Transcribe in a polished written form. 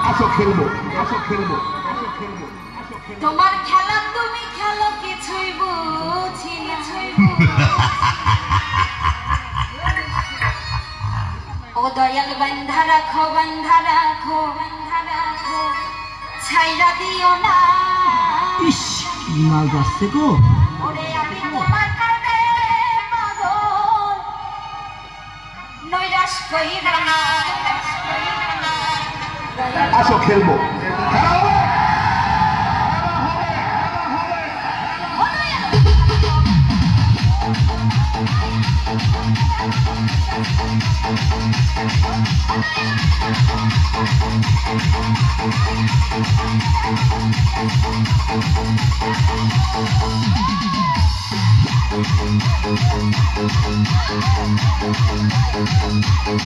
আসো খেলবো তোমার খেলা তুমি খেলো কিছুই বুঝি না ও দয়াল বান্ধা রাখো ছাইরা দিও না ইস মাল যাচ্ছে গো ওরে আমি তোমার কাছে পাগল নৈরাশ কইরা না আসো খেলবো